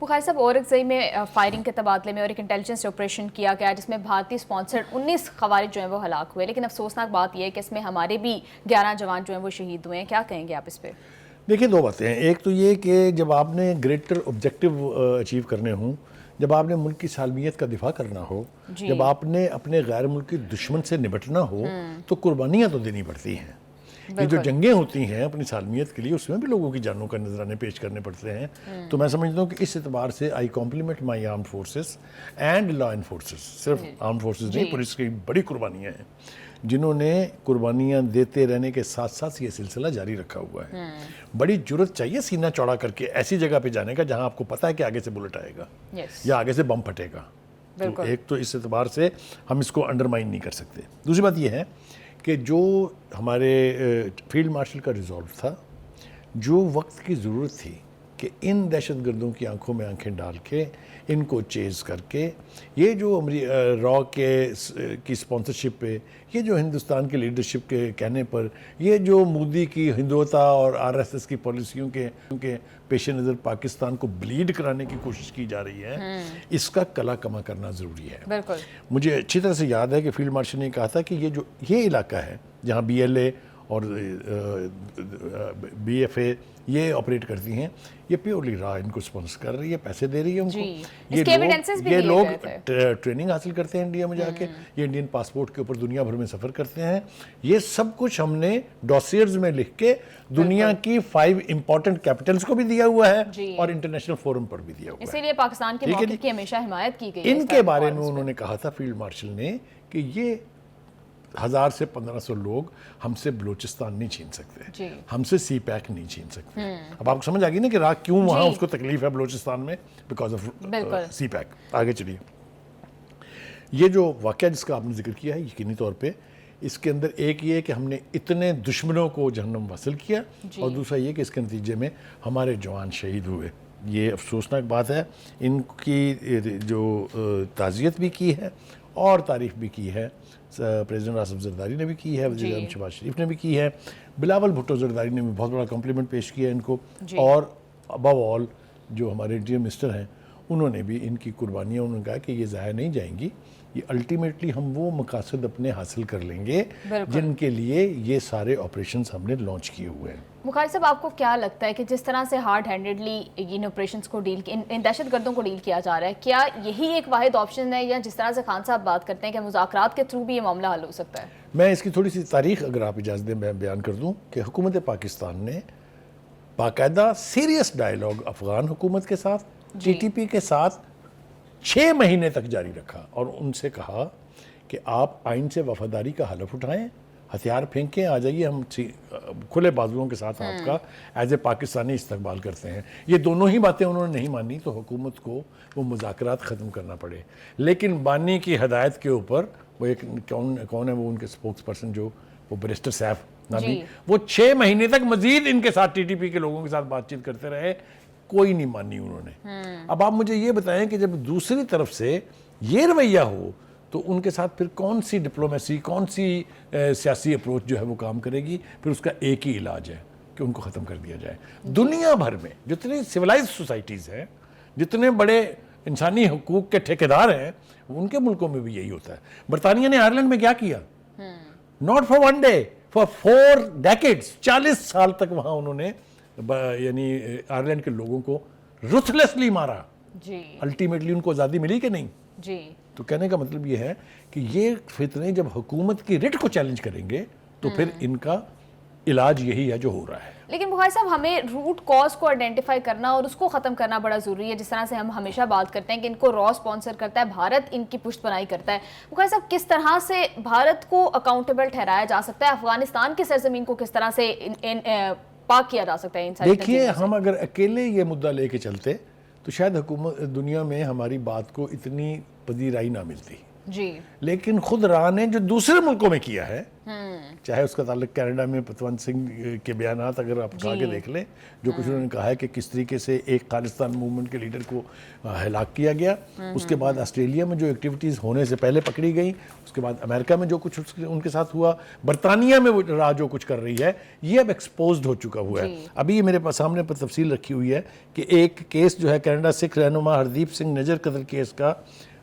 بخاری صاحب، اورکزئی میں فائرنگ کے تبادلے میں اور ایک انٹیلیجنس آپریشن کیا گیا جس میں بھارتی سپانسرڈ 19 خوارج جو ہیں وہ ہلاک ہوئے، لیکن افسوسناک بات یہ ہے کہ اس میں ہمارے بھی 11 جوان جو ہیں وہ شہید ہوئے ہیں. کیا کہیں گے آپ اس پہ؟ دیکھیں، دو باتیں ہیں. ایک تو یہ کہ جب آپ نے گریٹر آبجیکٹیو اچیو کرنے ہوں، جب آپ نے ملک کی سالمیت کا دفاع کرنا ہو، جب آپ نے اپنے غیر ملکی دشمن سے نمٹنا ہو، تو قربانیاں تو دینی پڑتی ہیں. یہ جو جنگیں ہوتی ہیں اپنی سالمیت کے لیے، اس میں بھی لوگوں کی جانوں کا نذرانے پیش کرنے پڑتے ہیں. تو میں سمجھتا ہوں کہ اس اعتبار سے I compliment my armed forces and law enforcers. صرف آرمڈ فورسز نہیں، پولیس کی بڑی قربانیاں ہیں جنہوں نے قربانیاں دیتے رہنے کے ساتھ ساتھ یہ سلسلہ جاری رکھا ہوا ہے. بڑی جرت چاہیے سینہ چوڑا کر کے ایسی جگہ پہ جانے کا جہاں آپ کو پتہ ہے کہ آگے سے بلٹ آئے گا یا آگے سے بم پھٹے گا. تو ایک تو اس اعتبار سے ہم اس کو انڈرمائن نہیں کر سکتے. دوسری بات یہ ہے کہ جو ہمارے فیلڈ مارشل کا ریزولو تھا، جو وقت کی ضرورت تھی کہ ان دہشت گردوں کی آنکھوں میں آنکھیں ڈال کے ان کو چیز کر کے، یہ جو را کی سپانسرشپ پہ، یہ جو ہندوستان کی لیڈرشپ کے کہنے پر، یہ جو مودی کی ہندوتا اور آر ایس ایس کی پالیسیوں کے پیش نظر پاکستان کو بلیڈ کرانے کی کوشش کی جا رہی ہے، اس کا کلا کما کرنا ضروری ہے. بالکل. مجھے اچھی طرح سے یاد ہے کہ فیلڈ مارشل نے کہا تھا کہ یہ علاقہ ہے جہاں بی ایل اے اور بی ایف اے یہ آپریٹ کرتی ہیں، یہ پیورلی را ان کو سپانسر کر رہی ہے، پیسے دے رہی ہے ان کو. یہ لوگ ٹریننگ حاصل کرتے ہیں انڈیا میں جا کے، یہ انڈین پاسپورٹ کے اوپر دنیا بھر میں سفر کرتے ہیں. یہ سب کچھ ہم نے ڈاسیئرز میں لکھ کے دنیا کی 5 امپورٹنٹ کیپٹلز کو بھی دیا ہوا ہے اور انٹرنیشنل فورم پر بھی دیا ہوا ہے. اسی لیے پاکستان کے موقف کی ہمیشہ حمایت کی گئی ہے. ان کے بارے میں انہوں نے کہا تھا فیلڈ مارشل نے کہ یہ 1000 سے 1500 لوگ ہم سے بلوچستان نہیں چھین سکتے، ہم سے سی پیک نہیں چھین سکتے. اب آپ کو سمجھ آ گئی نا کہ کیوں وہاں اس کو تکلیف ہے بلوچستان میں، بیکاز آف سی پیک. آگے چلیے. یہ جو واقعہ جس کا آپ نے ذکر کیا ہے، یقینی طور پہ اس کے اندر ایک یہ کہ ہم نے اتنے دشمنوں کو جہنم واصل کیا، اور دوسرا یہ کہ اس کے نتیجے میں ہمارے جوان شہید ہوئے. یہ افسوسناک بات ہے. ان کی جو تعزیت بھی کی ہے اور تعریف بھی کی ہے، پریزیڈنٹ آصف زرداری نے بھی کی ہے، وزیر اعظم شہباز شریف نے بھی کی ہے، بلاول بھٹو زرداری نے بھی بہت بڑا کمپلیمنٹ پیش کیا ان کو، اور ابو آل جو ہمارے انٹیریئر منسٹر ہیں انہوں نے بھی ان کی قربانیاں، انہوں نے کہا کہ یہ ضائع نہیں جائیں گی، یہ الٹیمیٹلی ہم وہ مقاصد اپنے حاصل کر لیں گے جن کے لیے یہ سارے آپریشنز ہم نے لانچ کیے ہوئے ہیں. بخاری صاحب، آپ کو کیا لگتا ہے کہ جس طرح سے ہارڈ ہینڈڈلی ان آپریشنز کو ان دہشت گردوں کو ڈیل کیا جا رہا ہے، کیا یہی ایک واحد آپشن ہے، یا جس طرح سے خان صاحب بات کرتے ہیں کہ مذاکرات کے تھرو بھی یہ معاملہ حل ہو سکتا ہے؟ میں اس کی تھوڑی سی تاریخ اگر آپ اجازت دیں میں بیان کر دوں کہ حکومت پاکستان نے باقاعدہ سیریس ڈائیلاگ افغان حکومت کے ساتھ، ٹی ٹی پی کے ساتھ 6 مہینے تک جاری رکھا، اور ان سے کہا کہ آپ آئین سے وفاداری کا حلف اٹھائیں، ہتھیار پھینکیں، آ جائیے، ہم کھلے بازوؤں کے ساتھ آپ کا ایز اے پاکستانی استقبال کرتے ہیں. یہ دونوں ہی باتیں انہوں نے نہیں مانی تو حکومت کو وہ مذاکرات ختم کرنا پڑے. لیکن بانی کی ہدایت کے اوپر وہ ایک کون ہے وہ ان کے اسپوکس پرسن جو وہ بیرسٹر سیف نامی، وہ 6 مہینے تک مزید ان کے ساتھ ٹی ٹی پی کے لوگوں کے ساتھ بات چیت کرتے رہے، کوئی نہیں مانی انہوں نے. اب آپ مجھے یہ بتائیں کہ جب دوسری طرف سے یہ رویہ ہو تو ان کے ساتھ پھر کون سی ڈپلومیسی، کون سی سیاسی اپروچ جو ہے وہ کام کرے گی؟ پھر اس کا ایک ہی علاج ہے کہ ان کو ختم کر دیا جائے. دنیا بھر میں جتنی سویلائز سوسائٹیز ہیں، جتنے بڑے انسانی حقوق کے ٹھیکیدار ہیں، ان کے ملکوں میں بھی یہی ہوتا ہے. برطانیہ نے آئرلینڈ میں کیا کیا؟ Not for 1 day, for 4 decades, 40 سال تک وہاں انہوں نے یعنی آئرلینڈ کے لوگوں کو رuthlessly مارا. الٹیمیٹلی ان کو آزادی ملی کہ نہیں؟ تو کہنے کا مطلب یہ ہے کہ یہ فتنے جب حکومت کی رٹ کو چیلنج کریں گے تو پھر ان کا علاج یہی ہے جو ہو رہا ہے. لیکن بخاری صاحب، ہمیں روٹ کاز کو آئیڈینٹیفائی کرنا اور اس کو ختم کرنا بڑا ضروری ہے. جس طرح سے ہم ہمیشہ بات کرتے ہیں کہ ان کو را سپانسر کرتا ہے بھارت، ان کی پشت پناہی کرتا ہے. بخاری صاحب، کس طرح سے بھارت کو اکاؤنٹیبل ٹھہرایا جا سکتا ہے؟ افغانستان کی سرزمین کو کس طرح سے پاک کیا جا سکتا ہے ان ساری چیزوں سے؟ دیکھیے، ہم اگر اکیلے یہ مدعا لے کے چلتے تو شاید حکومت دنیا میں ہماری بات کو اتنی پذیرائی نہ ملتی. جی لیکن خود راہ نے جو دوسرے ملکوں میں کیا ہے, چاہے اس کا تعلق کینیڈا میں پتونت سنگھ کے بیانات اگر آپ اٹھا کے دیکھ لیں, جو کچھ انہوں نے کہا ہے کہ کس طریقے سے ایک خالستان موومنٹ کے لیڈر کو ہلاک کیا گیا, اس کے بعد آسٹریلیا میں جو ایکٹیویٹیز ہونے سے پہلے پکڑی گئیں, اس کے بعد امریکہ میں جو کچھ ان کے ساتھ ہوا, برطانیہ میں وہ راہ جو کچھ کر رہی ہے, یہ اب ایکسپوزڈ ہو چکا ہوا ہے. ابھی یہ میرے سامنے پر تفصیل رکھی ہوئی ہے کہ ایک کیس جو ہے کینیڈا سکھ رہنما ہردیپ سنگھ نجر قتل کیس کا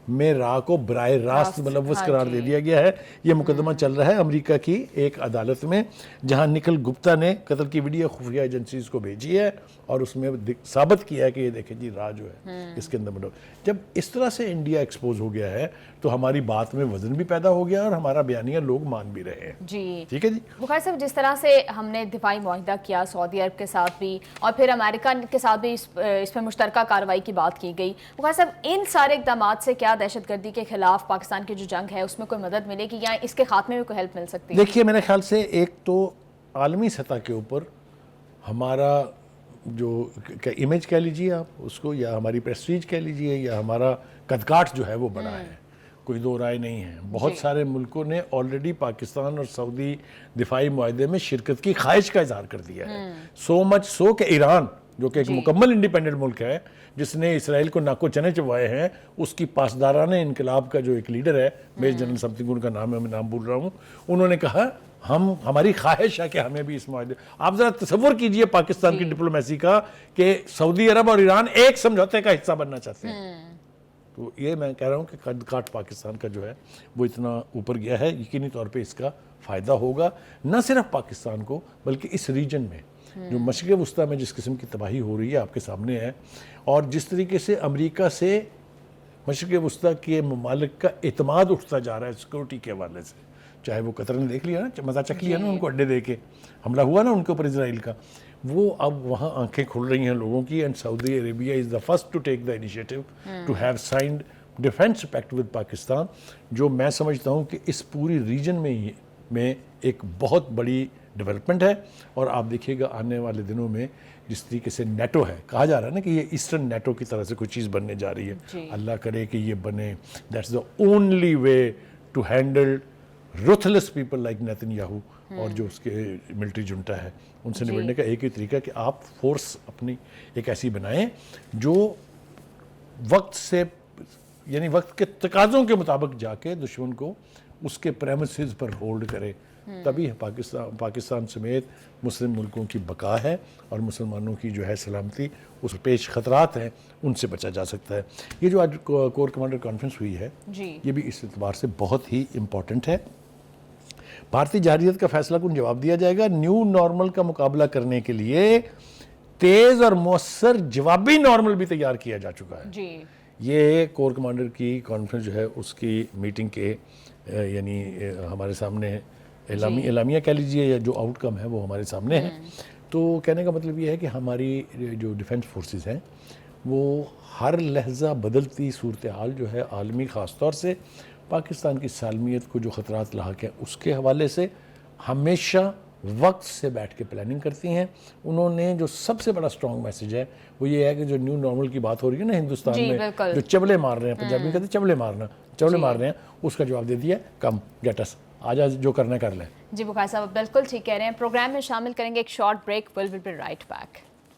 میں راہ کو براہ راست ملوث قرار دے دیا گیا ہے. یہ مقدمہ چل رہا ہے امریکہ کی ایک عدالت میں, جہاں نکھل گپتا نے قتل کی ویڈیو خفیہ ایجنسیز کو بھیجی ہے اور اس میں ثابت کیا ہے کہ یہ دیکھیں جی راہ جو ہے اس کے اندر. جب اس طرح سے انڈیا ایکسپوز ہو گیا ہے تو ہماری بات میں وزن بھی پیدا ہو گیا اور ہمارا بیانیہ لوگ مان بھی رہے ہیں. جی ٹھیک ہے جی. بخاری صاحب, جس طرح سے ہم نے دفاعی معاہدہ کیا سعودی عرب کے ساتھ بھی اور پھر امریکہ کے ساتھ بھی اس پہ مشترکہ کارروائی کی بات کی گئی, بخاری صاحب ان سارے اقدامات سے کیا دہشت گردی کے خلاف پاکستان کی جو جنگ ہے اس میں کوئی مدد ملے گی یا اس کے خاتمے میں کوئی ہیلپ مل سکتی ہے؟ دیکھیے میرے خیال سے ایک تو عالمی سطح کے اوپر ہمارا جو امیج کہہ لیجیے آپ اس کو, یا ہماری پریسٹیج کہہ لیجیے, یا ہمارا قدکاٹ جو ہے وہ بڑا ہے, کوئی دو رائے نہیں ہے. بہت سارے ملکوں نے آلریڈی پاکستان اور سعودی دفاعی معاہدے میں شرکت کی خواہش کا اظہار کر دیا ہے. سو مچ سو کہ ایران جو کہ ایک مکمل انڈیپینڈنٹ ملک ہے, جس نے اسرائیل کو ناکو چنے چبوائے ہیں, اس کی پاسدارانہ انقلاب کا جو ایک لیڈر ہے, میجر جنرل سم تھنگ ان کا نام ہے, میں نام بھول رہا ہوں, انہوں نے کہا ہماری خواہش ہے کہ ہمیں بھی اس معاہدے. آپ ذرا تصور کیجئے پاکستان کی ڈپلومیسی کا کہ سعودی عرب اور ایران ایک سمجھوتے کا حصہ بننا چاہتے ہیں. تو یہ میں کہہ رہا ہوں کہ قد کاٹ پاکستان کا جو ہے وہ اتنا اوپر گیا ہے, یقینی طور پہ اس کا فائدہ ہوگا نہ صرف پاکستان کو بلکہ اس ریجن میں جو مشرق وسطیٰ میں جس قسم کی تباہی ہو رہی ہے آپ کے سامنے ہے, اور جس طریقے سے امریکہ سے مشرق وسطیٰ کے ممالک کا اعتماد اٹھتا جا رہا ہے سیکورٹی کے حوالے سے. چاہے وہ قطر نے دیکھ لیا نا, مزہ چکھ لیا نا ان کو اڈے دے کے, حملہ ہوا نا ان کے اوپر اسرائیل کا, وہ اب وہاں آنکھیں کھل رہی ہیں لوگوں کی. And Saudi Arabia is the first to take the initiative to have signed defence pact with Pakistan, جو میں سمجھتا ہوں کہ اس پوری ریجن میں ایک بہت بڑی ڈیولپمنٹ ہے. اور آپ دیکھیے گا آنے والے دنوں میں جس طریقے سے نیٹو ہے, کہا جا رہا ہے نا کہ یہ ایسٹرن نیٹو کی طرح سے کوئی چیز بننے جا رہی ہے. اللہ کرے کہ یہ بنے. That's the only way to handle ruthless people like Netanyahu اور جو اس کے ملٹری جنٹا ہے, ان سے نبڑنے کا ایک ہی طریقہ کہ آپ فورس اپنی ایک ایسی بنائیں جو وقت سے, یعنی وقت کے تقاضوں کے مطابق جا کے دشمن کو اس کے پریمسز پر ہولڈ کرے. تبھی پاکستان سمیت مسلم ملکوں کی بقا ہے اور مسلمانوں کی جو ہے سلامتی, اس پیش خطرات ہیں ان سے بچا جا سکتا ہے. یہ جو آج کور کمانڈر کانفرنس ہوئی ہے یہ بھی اس اعتبار سے بہت ہی امپورٹنٹ ہے. بھارتی جارحیت کا فیصلہ کن جواب دیا جائے گا. نیو نارمل کا مقابلہ کرنے کے لیے تیز اور مؤثر جوابی نارمل بھی تیار کیا جا چکا ہے. یہ کور کمانڈر کی کانفرنس جو ہے اس کی میٹنگ کے یعنی ہمارے سامنے اعلامیہ کہہ لیجیے, یا جو آؤٹ کم ہے وہ ہمارے سامنے ہے. تو کہنے کا مطلب یہ ہے کہ ہماری جو ڈیفنس فورسز ہیں وہ ہر لحظہ بدلتی صورتحال جو ہے عالمی, خاص طور سے پاکستان کی سالمیت کو جو خطرات لاحق ہیں اس کے حوالے سے ہمیشہ وقت سے بیٹھ کے پلاننگ کرتی ہیں. انہوں نے جو سب سے بڑا سٹرونگ میسج ہے وہ یہ ہے کہ جو نیو نارمل کی بات ہو رہی ہے نا ہندوستان میں, جو چبلے مار رہے ہیں, پنجابی میں کہتے ہیں چبلے مار رہے ہیں, اس کا جواب دے دیا کم گیٹس, آج جو کرنا کر لیں. جی بخاری صاحب بالکل ٹھیک کہہ رہے ہیں. پروگرام میں شامل کریں گے ایک short break, we'll be right back.